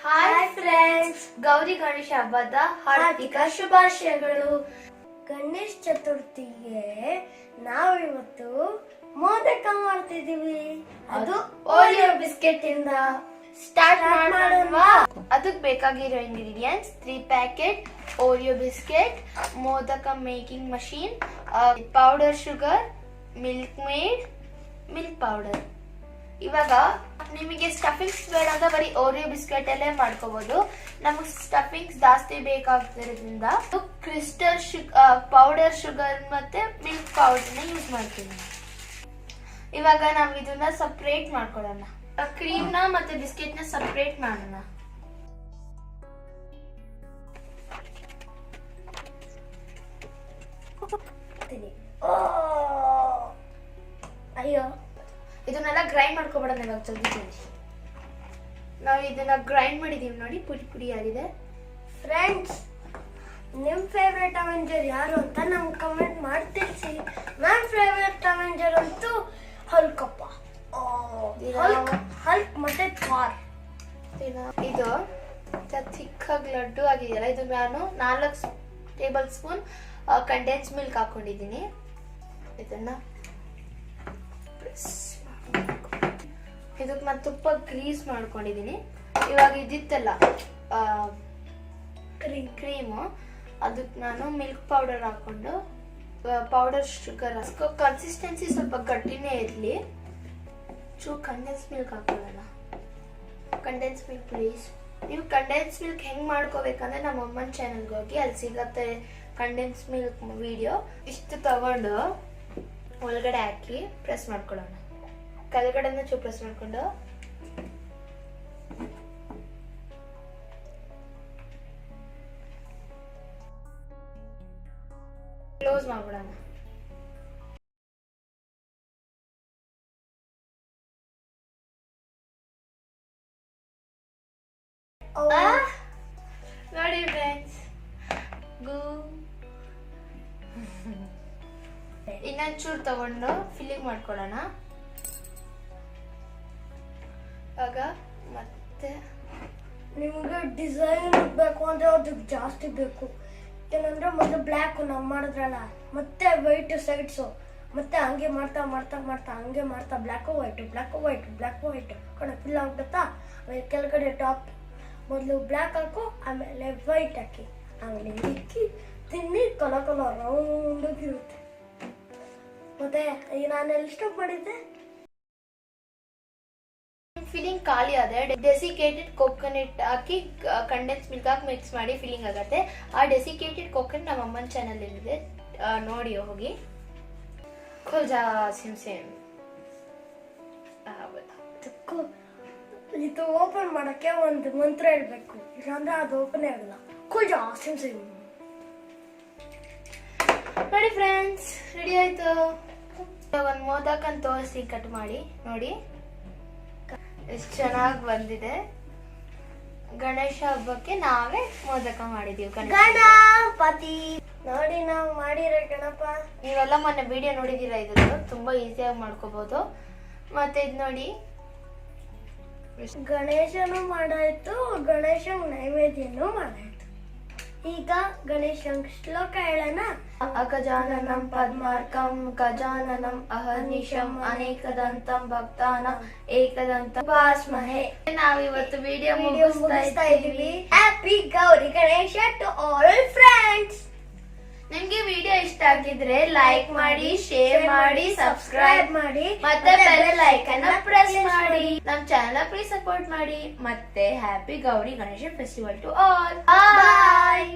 Hi friends, Gauri Ganesha ಹಬ್ಬದ ಹಾರ್ದಿಕ ಶುಭಾಶಯಗಳು. ಗಣೇಶ ಚತುರ್ಥಿಗೆ ನಾವಿವತ್ತು ಮೋದಕ ಮಾಡ್ತಿದೀವಿ. ಅದು ಓರಿಯೋ ಬಿಸ್ಕೆಟ್ ಇಂದ ಸ್ಟಾರ್ಟ್ ಮಾಡೋಣವಾ? ಅದಕ್ಕೆ ಬೇಕಾಗಿರೋ ingredients 3 packet Oreo biscuit, modak making machine, powder sugar, milk made, milk powder. ಇವಾಗ ನಿಮಗೆ ಸ್ಟಫಿಂಗ್ಸ್ ಬೇಡ ಅಂತ ಬರೀ ಓರಿಯೋ ಬಿಸ್ಕೆಟ್ ಅಲ್ಲೇ ಮಾಡ್ಕೋಬಹುದು. ನಮಗೆ ಸ್ಟಫಿಂಗ್ಸ್ ಜಾಸ್ತಿ ಬೇಕಾಗ್ತಿರೋದ್ರಿಂದ ಕ್ರಿಸ್ಟಲ್ ಪೌಡರ್ ಶುಗರ್ ಮತ್ತೆ ಮಿಲ್ಕ್ ಪೌಡರ್ನ ಯೂಸ್ ಮಾಡ್ತೀವಿ. ಇವಾಗ ನಾವು ಇದನ್ನ ಸಪ್ರೇಟ್ ಮಾಡ್ಕೊಳ್ಳೋಣ. ಕ್ರೀಮ್ನ ಮತ್ತೆ ಬಿಸ್ಕೆಟ್ನ ಸಪ್ರೇಟ್ ಮಾಡೋಣ. ಅಯ್ಯೋ, ಇದನ್ನೆಲ್ಲ ಗ್ರೈಂಡ್ ಮಾಡ್ಕೊಬೇಡ. ಇವಾಗ ಜಲ್ದಿ ನಾವು ಇದನ್ನ ಗ್ರೈಂಡ್ ಮಾಡಿದೀವಿ ನೋಡಿ, ಪುಡಿ ಪುಡಿ ಆಗಿದೆ. ಫ್ರೆಂಡ್ಸ್, ನಿಮ್ ಫೇವ್ರೆಟ್ ಅವೆಂಜರ್ ಯಾರು ಅಂತ ನಮ್ಗೆ ಕಮೆಂಟ್ ಮಾಡಿ ತಿಳಿಸಿ. ನನ್ನ ಫೇವ್ರೆಟ್ ಅವೆಂಜರ್ ಅಂತೂ ಹಲ್ಕಪ್ಪ, ಹಲ್ಕ್ ಮತ್ತೆ ಥಾರ್. ಇದು ಚಿಕ್ಕಾಗಿ ಲಡ್ಡು ಆಗಿದೆಯಲ್ಲ, ಇದು ನಾನು 4 ಟೇಬಲ್ ಸ್ಪೂನ್ ಕಂಡೆನ್ಸ್ ಮಿಲ್ಕ್ ಹಾಕೊಂಡಿದ್ದೀನಿ. ಇದನ್ನ ಇದಕ್ಕೆ ನಾನು ತುಪ್ಪ ಗ್ರೀಸ್ ಮಾಡ್ಕೊಂಡಿದ್ದೀನಿ. ಇವಾಗ ಇದಿತ್ತಲ್ಲ ಕ್ರೀಮು, ಅದಕ್ಕೆ ನಾನು ಮಿಲ್ಕ್ ಪೌಡರ್ ಹಾಕೊಂಡು ಪೌಡರ್ ಶುಗರ್ ಕನ್ಸಿಸ್ಟೆನ್ಸಿ ಸ್ವಲ್ಪ ಗಟ್ಟಿನೇ ಇರಲಿ. ಕಂಡೆನ್ಸ್ ಮಿಲ್ಕ್ ಹಾಕೊಳ್ಳೋಣ. Condense milk please. ನೀವು ಕಂಡೆನ್ಸ್ ಮಿಲ್ಕ್ ಹೆಂಗ್ ಮಾಡ್ಕೋಬೇಕಂದ್ರೆ ನಮ್ಮ ಅಮ್ಮನ ಚಾನಲ್ಗೆ ಹೋಗಿ, ಅಲ್ಲಿ ಸಿಗತ್ತೆ ಕಂಡೆನ್ಸ್ ಮಿಲ್ಕ್ ವಿಡಿಯೋ. ಇಷ್ಟು ತಗೊಂಡು ಒಳಗಡೆ ಹಾಕಿ ಪ್ರೆಸ್ ಮಾಡ್ಕೊಳ್ಳೋಣ. ಕೆಳಗಡೆನ ಪ್ರೆಸ್ ಮಾಡ್ಕೊಂಡು ಕ್ಲೋಸ್ ಮಾಡ್ಬಿಡೋಣ. ನೋಡಿ ಫ್ರೆಂಡ್ಸ್, ಇನ್ನೊಂಚೂರು ತಗೊಂಡು ಫಿಲ್ಲಿಂಗ್ ಮಾಡ್ಕೊಳ್ಳೋಣ. ಆಗ ಮತ್ತೆ ನಿಮ್ಗೆ ಡಿಸೈನ್ ಬೇಕು ಅಂದ್ರೆ ಅದಕ್ಕೆ ಜಾಸ್ತಿ ಬೇಕು. ಏನಂದ್ರೆ ಮೊದಲು ಬ್ಲ್ಯಾಕ್ ನಾವು ಮಾಡಿದ್ರಲ್ಲ, ಮತ್ತೆ ವೈಟ್ ಸೈಡ್ಸು, ಮತ್ತೆ ಹಂಗೆ ಮಾಡ್ತಾ ಮಾಡ್ತಾ ಮಾಡ್ತಾ ಹಂಗೆ ಮಾಡ್ತಾ black white black white black white ಕಡೆ ಫಿಲ್ ಆಗ್ಬಿಡುತ್ತಾ. ಕೆಳಗಡೆ ಟಾಪ್ ಮೊದಲು ಬ್ಲ್ಯಾಕ್ ಹಾಕು, ಆಮೇಲೆ ವೈಟ್ ಹಾಕಿ, ಆಮೇಲೆ ಇಕ್ಕಿ ತಿನ್ನಿ. ಕಲರ್ ರೌಂಡಾಗಿರುತ್ತೆ. ಮತ್ತೆ ನಾನೆಲ್ಲಿ ಸ್ಟಾಪ್ ಮಾಡಿದ್ದೆ? ಫಿಲ್ಲಿಂಗ್ ಖಾಲಿ ಆದ್ರೆ ಡೆಸಿಕೇಟೆಡ್ ಕೋಕೋನಟ್ ಹಾಕಿ ಕಂಡೆನ್ಸ್ ಮಿಲ್ಕ್ ಹಾಕಿ ಮಿಕ್ಸ್ ಮಾಡಿ ಫಿಲ್ಲಿಂಗ್ ಆಗುತ್ತೆ. ಆ ಡೆಸಿಕೇಟೆಡ್ ಕೋಕೋನಟ್ ನಮ್ಮ ಅಮ್ಮನ ಚಾನಲ್ ಇದೆ, ನೋಡಿ ಹೋಗಿ. ಇದು ಓಪನ್ ಮಾಡಕ್ಕೆ ಒಂದು ಮಂತ್ರ ಹೇಳ್ಬೇಕು, ಇಲ್ಲಾಂದ್ರೆ ಅದು ಓಪನ್ ಆಗಲ್ಲ. ಕುಲ್ಜಾ ಸಿಮ್ ಸಿಮ್. ನೋಡಿ ಫ್ರೆಂಡ್ಸ್, ರೆಡಿ ಆಯ್ತು. ಒಂದು ಮೋದಕ ಅಂತ ತೋರಿಸಿ ಕಟ್ ಮಾಡಿ ನೋಡಿ ಎಷ್ಟು ಚೆನ್ನಾಗಿ ಬಂದಿದೆ. ಗಣೇಶ ಹಬ್ಬಕ್ಕೆ ನಾವೇ ಮೋದಕ ಮಾಡಿದೀವಿ. ಗಣಪತಿ ನೋಡಿ ನಾವು ಮಾಡಿರೋ ಗಣಪ. ನೀವೆಲ್ಲ ಮೊನ್ನೆ ವಿಡಿಯೋ ನೋಡಿದೀರಾ, ಇದ್ರದ್ದು ತುಂಬಾ ಈಸಿಯಾಗಿ ಮಾಡ್ಕೋಬಹುದು. ಮತ್ತೆ ಇದು ನೋಡಿ, ಗಣೇಶನು ಮಾಡಾಯ್ತು, ಗಣೇಶ ನೈವೇದ್ಯನು ಮಾಡಾಯ್ತು. ಈಗ ಗಣೇಶ ಶ್ಲೋಕ ಹೇಳೋಣ. ಅಗಜಾನನಂ ಪದ್ಮಾರ್ಕಂ ಗಜಾನನಂ ಅಹರ್ನಿಶಂ ಅನೇಕದಂತಂ ಭಕ್ತಾನಾಂ ಏಕದಂತಂ ಉಪಾಸ್ಮಹೇ. ನಾವಿವತ್ತು ವಿಡಿಯೋ ಮುಗಿಸ್ತಾ ಇದೀವಿ. Happy Gauri Ganesha to all friends. ನಿಮ್ಗೆ ವಿಡಿಯೋ ಇಷ್ಟ ಆಗಿದ್ರೆ ಲೈಕ್ ಮಾಡಿ, ಶೇರ್ ಮಾಡಿ, ಸಬ್ಸ್ಕ್ರೈಬ್ ಮಾಡಿ, ಮತ್ತೆ ಬೆಲ್ ಐಕಾನ್ ಪ್ರೆಸ್ ಮಾಡಿ. ನಮ್ಮ ಚಾನೆಲ್ ಪ್ಲೀಸ್ ಸಪೋರ್ಟ್ ಮಾಡಿ. ಮತ್ತೆ happy Gauri Ganesha festival to all. Bye.